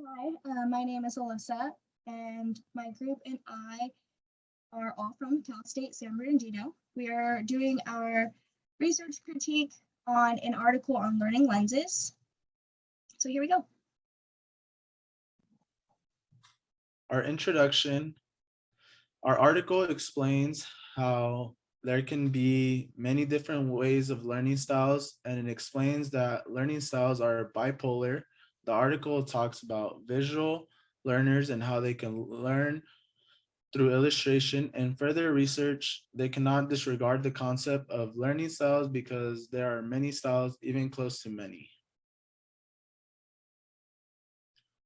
Hi, my name is Alyssa, and my group and I are all from Cal State San Bernardino. We are doing our research critique on an article on learning lenses. So here we go. Our introduction, our article explains how there can be many different ways of learning styles, and it explains that learning styles are bipolar. The article talks about visual learners and how they can learn through illustration. And further research, they cannot disregard the concept of learning styles because there are many styles, even close to many.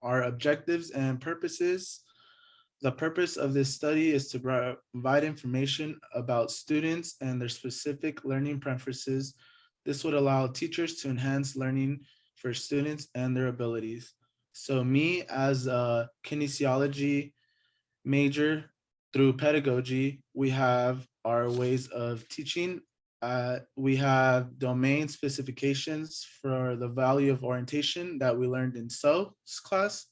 Our objectives and purposes. The purpose of this study is to provide information about students and their specific learning preferences. This would allow teachers to enhance learning for students and their abilities. So me as a kinesiology major through pedagogy, we have our ways of teaching. We have domain specifications for the value of orientation that we learned in SOS class.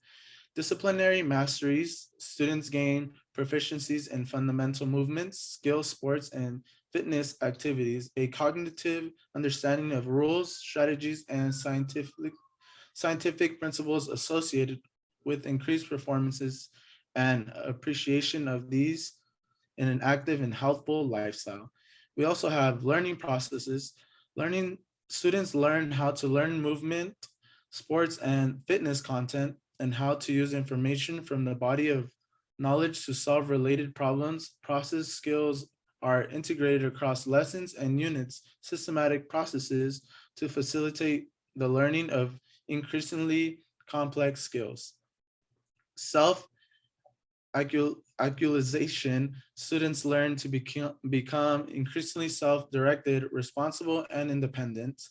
Disciplinary masteries, students gain proficiencies in fundamental movements, skills, sports, and fitness activities, a cognitive understanding of rules, strategies, and scientific principles associated with increased performances and appreciation of these in an active and healthful lifestyle. We also have learning processes. Learning Students learn how to learn movement, sports, and fitness content, and how to use information from the body of knowledge to solve related problems. Process skills are integrated across lessons and units, systematic processes to facilitate the learning of increasingly complex skills. Self actualization, students learn to become increasingly self-directed, responsible, and independent.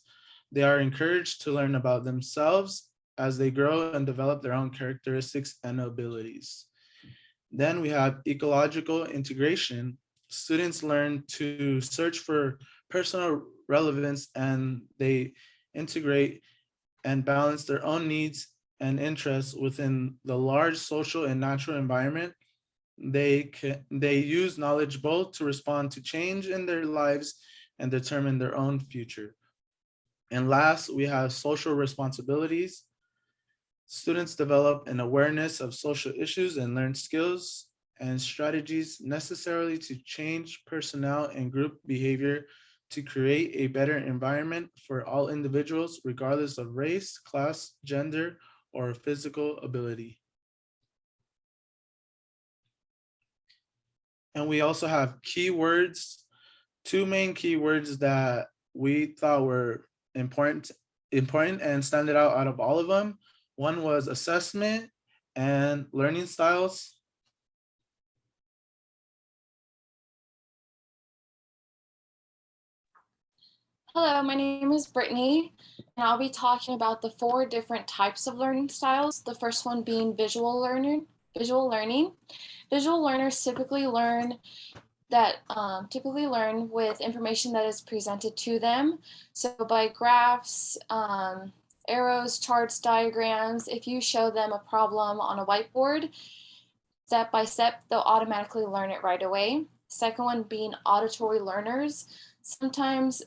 They are encouraged to learn about themselves as they grow and develop their own characteristics and abilities. Then we have ecological integration. Students learn to search for personal relevance, and they integrate and balance their own needs and interests within the large social and natural environment. They use knowledge both to respond to change in their lives and determine their own future. And last, we have social responsibilities. Students develop an awareness of social issues and learn skills and strategies necessarily to change personnel and group behavior to create a better environment for all individuals, regardless of race, class, gender, or physical ability. And we also have keywords, two main keywords that we thought were important and standed out of all of them. One was assessment and learning styles. Hello, my name is Brittany, and I'll be talking about the 4 different types of learning styles. The first one being visual learning. Visual learners typically learn with information that is presented to them. So by graphs, arrows, charts, diagrams, if you show them a problem on a whiteboard, step by step, they'll automatically learn it right away. Second one being auditory learners. Sometimes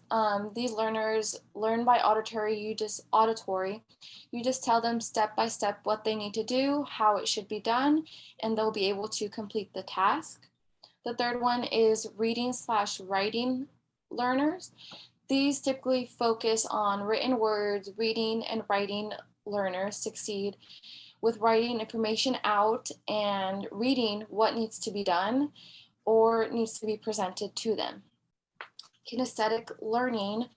these learners learn by auditory. You just tell them step by step what they need to do, how it should be done, and they'll be able to complete the task. The third one is reading/writing learners. These typically focus on written words. Reading and writing learners succeed with writing information out and reading what needs to be done or needs to be presented to them. Kinesthetic learning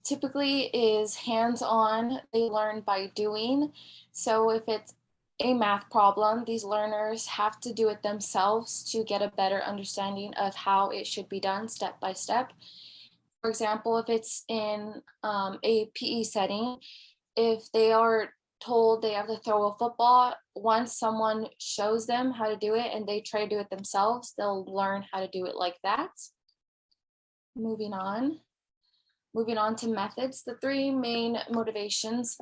typically is hands-on. They learn by doing. So if it's a math problem, these learners have to do it themselves to get a better understanding of how it should be done step by step. For example, if it's in a PE setting, if they are told they have to throw a football, once someone shows them how to do it and they try to do it themselves, they'll learn how to do it like that. Moving on to methods. The 3 main motivations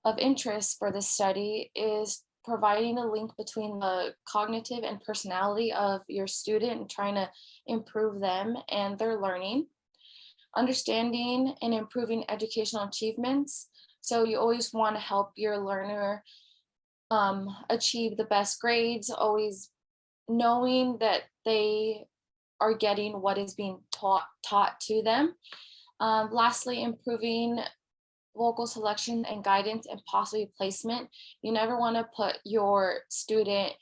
of interest for this study is providing a link between the cognitive and personality of your student and trying to improve them and their learning. Understanding and improving educational achievements. So you always want to help your learner achieve the best grades, always knowing that they are getting what is being taught to them. Lastly, improving vocal selection and guidance and possibly placement. You never want to put your student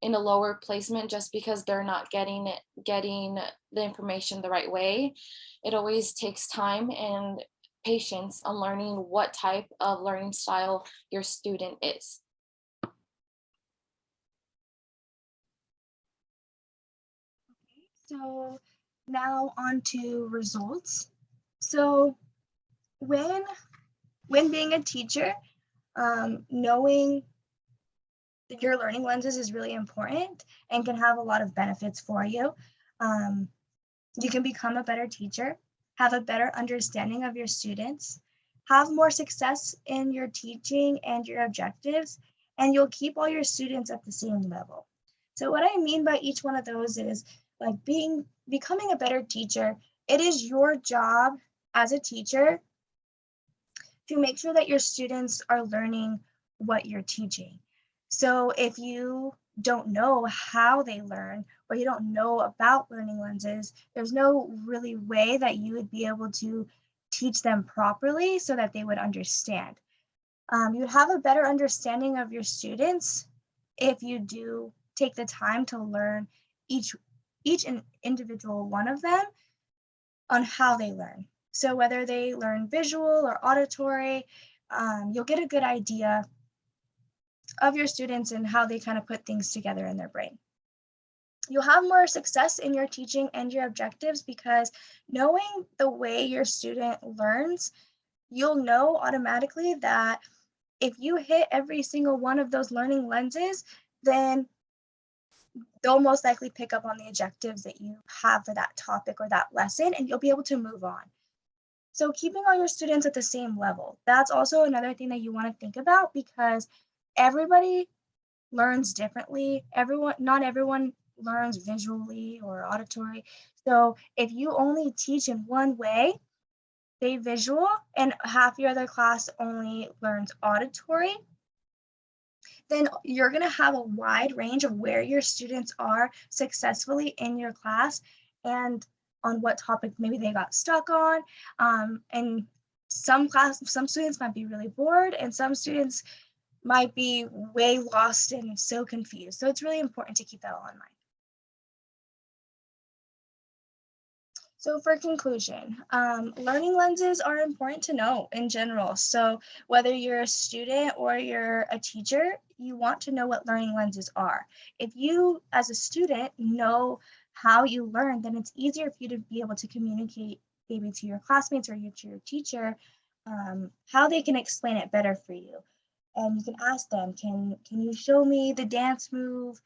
in a lower placement just because they're not getting the information the right way. It always takes time and patience on learning what type of learning style your student is. So now on to results. So when being a teacher, knowing your learning lenses is really important and can have a lot of benefits for you. You can become a better teacher, have a better understanding of your students, have more success in your teaching and your objectives, and you'll keep all your students at the same level. So what I mean by each one of those is like becoming a better teacher. It is your job as a teacher to make sure that your students are learning what you're teaching. So if you don't know how they learn or you don't know about learning lenses, there's no really way that you would be able to teach them properly so that they would understand. You have a better understanding of your students if you do take the time to learn each individual one of them on how they learn. So whether they learn visual or auditory, you'll get a good idea of your students and how they kind of put things together in their brain. You'll have more success in your teaching and your objectives because knowing the way your student learns, you'll know automatically that if you hit every single one of those learning lenses, then they'll most likely pick up on the objectives that you have for that topic or that lesson, and you'll be able to move on. So keeping all your students at the same level, that's also another thing that you want to think about because everybody learns differently. Not everyone learns visually or auditory. So if you only teach in one way, say visual, and half your other class only learns auditory, then you're going to have a wide range of where your students are successfully in your class and on what topic maybe they got stuck on. And some students might be really bored and some students might be way lost and so confused. So it's really important to keep that all in mind. So for conclusion, learning lenses are important to know in general. So whether you're a student or you're a teacher, you want to know what learning lenses are. If you, as a student, know how you learn, then it's easier for you to be able to communicate maybe to your classmates or to your teacher how they can explain it better for you. And you can ask them, can you show me the dance move,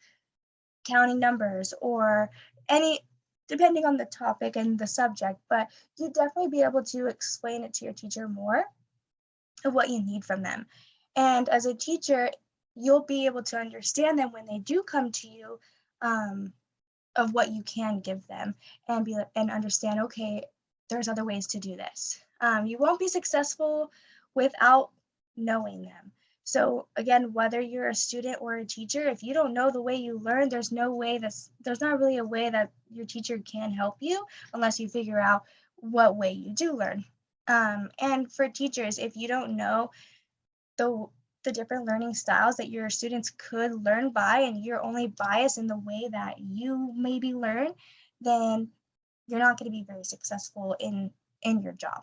counting numbers, or any, depending on the topic and the subject, but you'd definitely be able to explain it to your teacher more of what you need from them. And as a teacher, you'll be able to understand them when they do come to you of what you can give them and understand, okay, there's other ways to do this. You won't be successful without knowing them. So again, whether you're a student or a teacher, if you don't know the way you learn, there's not really a way that your teacher can help you unless you figure out what way you do learn. And for teachers, if you don't know the different learning styles that your students could learn by, and you're only biased in the way that you maybe learn, then you're not going to be very successful in your job.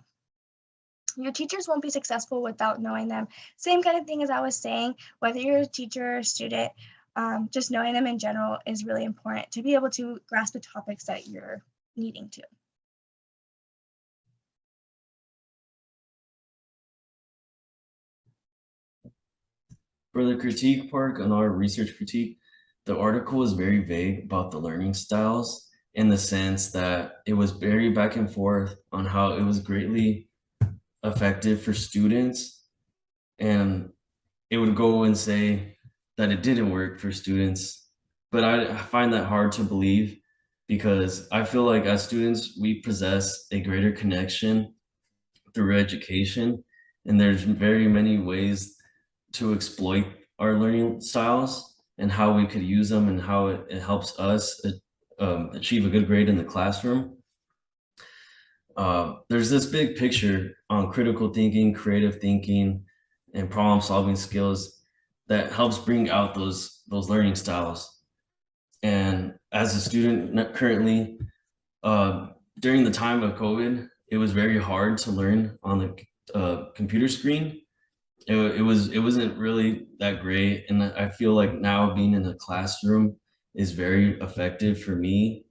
Your teachers won't be successful without knowing them. Same kind of thing as I was saying, whether you're a teacher or a student, just knowing them in general is really important to be able to grasp the topics that you're needing to. For the critique part on our research critique, the article is very vague about the learning styles in the sense that it was very back and forth on how it was greatly effective for students and it would go and say that it didn't work for students. But I find that hard to believe because I feel like as students, we possess a greater connection through education. And there's very many ways to exploit our learning styles and how we could use them and how it helps us achieve a good grade in the classroom. There's this big picture on critical thinking, creative thinking, and problem solving skills that helps bring out those learning styles. And as a student currently, during the time of COVID, it was very hard to learn on the computer screen. It wasn't really that great, and I feel like now being in a classroom is very effective for me.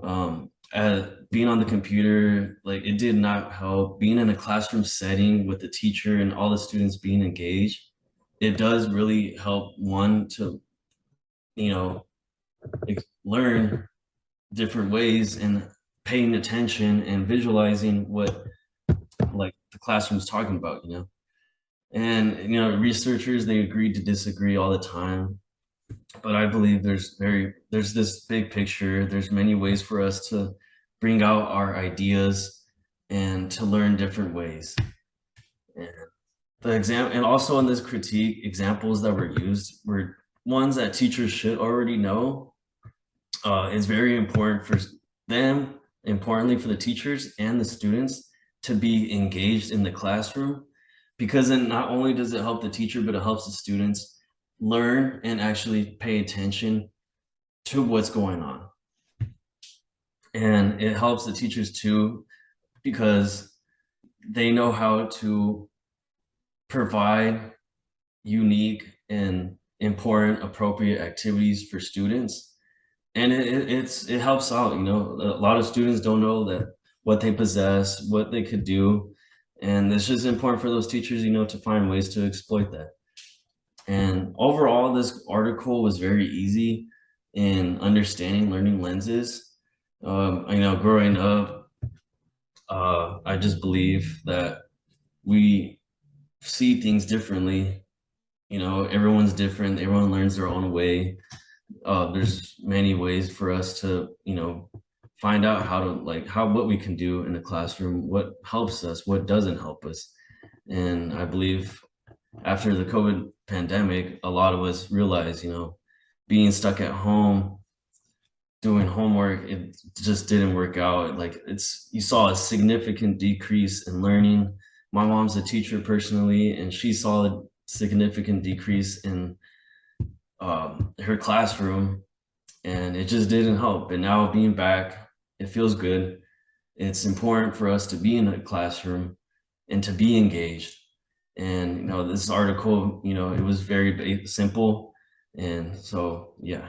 Being on the computer, like it did not help. Being in a classroom setting with the teacher and all the students being engaged, it does really help one to, you know, learn different ways and paying attention and visualizing what like the classroom's talking about, you know. And you know, researchers, they agree to disagree all the time, but I believe there's this big picture. There's many ways for us to bring out our ideas and to learn different ways. And and also in this critique, examples that were used were ones that teachers should already know. It's very important for them, importantly for the teachers and the students, to be engaged in the classroom, because then not only does it help the teacher, but it helps the students learn and actually pay attention to what's going on. And it helps the teachers too, because they know how to provide unique and important, appropriate activities for students. And it helps out, you know. A lot of students don't know that what they possess, what they could do. And it's just important for those teachers, you know, to find ways to exploit that. And overall, this article was very easy in understanding learning lenses. You know, growing up, I just believe that we see things differently. You know, everyone's different. Everyone learns their own way. There's many ways for us to, you know, find out how to what we can do in the classroom, what helps us, what doesn't help us. And I believe after the COVID pandemic, a lot of us realized, you know, being stuck at home, doing homework, it just didn't work out. Like you saw a significant decrease in learning. My mom's a teacher personally, and she saw a significant decrease in her classroom, and it just didn't help. And now being back, it feels good. It's important for us to be in a classroom and to be engaged. And you know, this article, you know, it was very simple, and so yeah.